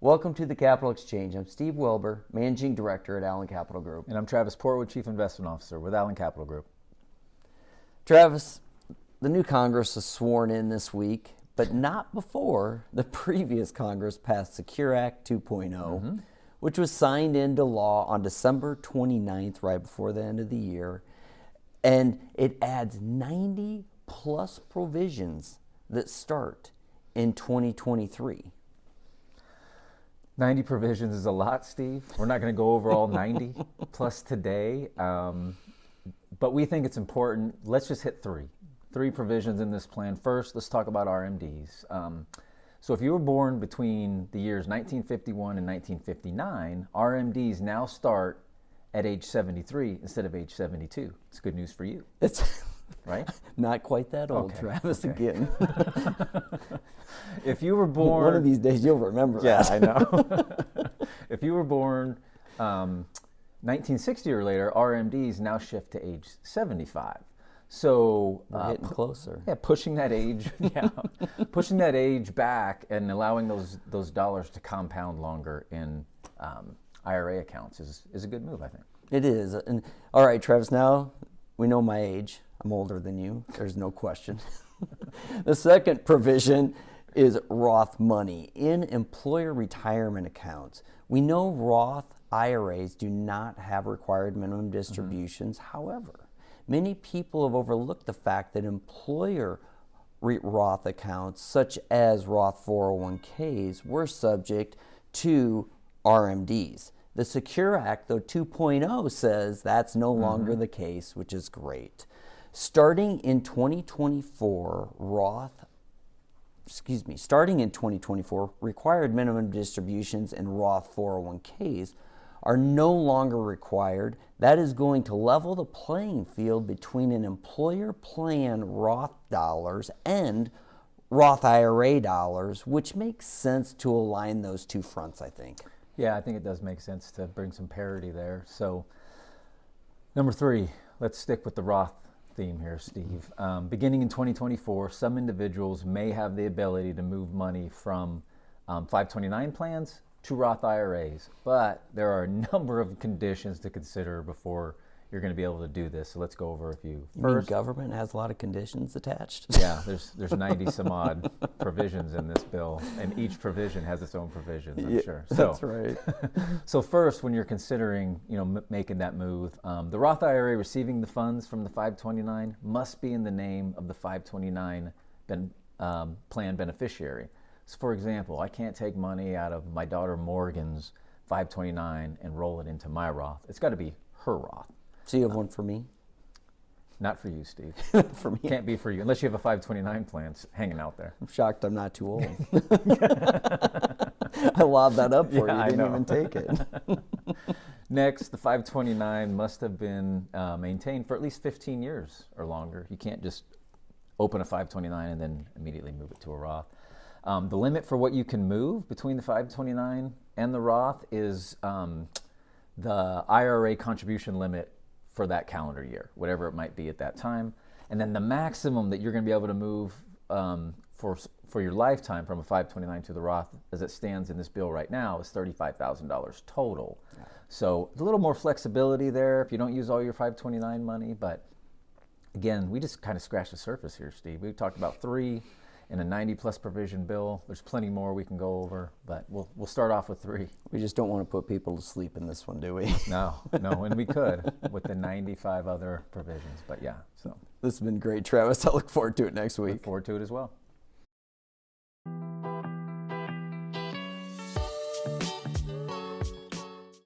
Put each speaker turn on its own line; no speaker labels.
Welcome to the Capital Exchange. I'm Steve Wilbur, Managing Director at Allen Capital Group.
And I'm Travis Portwood, Chief Investment Officer with Allen Capital Group.
Travis, the new Congress was sworn in this week, but not before the previous Congress passed Secure Act 2.0, which was signed into law on December 29th, right before the end of the year. And it adds 90 plus provisions that start in 2023.
90 provisions is a lot, Steve. We're not going to go over all 90 plus today, but we think it's important. Let's just hit three provisions in this plan. First, let's talk about RMDs. So if you were born between the years 1951 and 1959, RMDs now start at age 73 instead of age 72. It's good news for you.
It's
right?
Not quite that old,
Okay,
Travis,
okay.
again.
If you were born...
One of these days you'll remember that.
I know. If you were born 1960 or later, RMDs now shift to age 75. So
We're getting closer.
Yeah, pushing that age, pushing that age back and allowing those dollars to compound longer in IRA accounts is a good move, I think.
It is. And all right, Travis, now we know my age. I'm older than you. There's no question. The second provision is Roth money in employer retirement accounts. We know Roth IRAs do not have required minimum distributions. However, many people have overlooked the fact that employer Roth accounts, such as Roth 401ks, were subject to RMDs. The Secure Act, though, 2.0 says that's no longer the case, which is great. Starting in 2024, required minimum distributions in Roth 401ks are no longer required. That is going to level the playing field between an employer plan Roth dollars and Roth IRA dollars, which makes sense to align those two fronts, I think.
Yeah, I think it does make sense to bring some parity there. So, number three, let's stick with the Roth theme here, Steve. Beginning in 2024, some individuals may have the ability to move money from 529 plans to Roth IRAs, but there are a number of conditions to consider before you're going to be able to do this. So let's go over a few.
You mean government has a lot of conditions attached?
Yeah, there's 90 some odd provisions in this bill, and each provision has its own provisions, I'm sure. So,
that's right.
So first, when you're considering, making that move, the Roth IRA receiving the funds from the 529 must be in the name of the 529 plan beneficiary. So for example, I can't take money out of my daughter Morgan's 529 and roll it into my Roth. It's got to be her Roth.
So you have one for me?
Not for you, Steve.
For me?
Can't be for you, unless you have a 529 plan hanging out there.
I'm shocked I'm not too old. I lobbed that up for you. You didn't even take it.
Next, the 529 must have been maintained for at least 15 years or longer. You can't just open a 529 and then immediately move it to a Roth. The limit for what you can move between the 529 and the Roth is the IRA contribution limit for that calendar year, whatever it might be at that time. And then the maximum that you're going to be able to move for your lifetime from a 529 to the Roth, as it stands in this bill right now, is $35,000 total. Yeah. So a little more flexibility there if you don't use all your 529 money. But again, we just kind of scratched the surface here, Steve. We talked about three in a 90 plus provision bill. There's plenty more we can go over, but we'll start off with three.
We just don't want to put people to sleep in this one, do we?
No, and we could with the 95 other provisions, but yeah. So
this has been great, Travis. I look forward to it next week.
Look forward to it as well.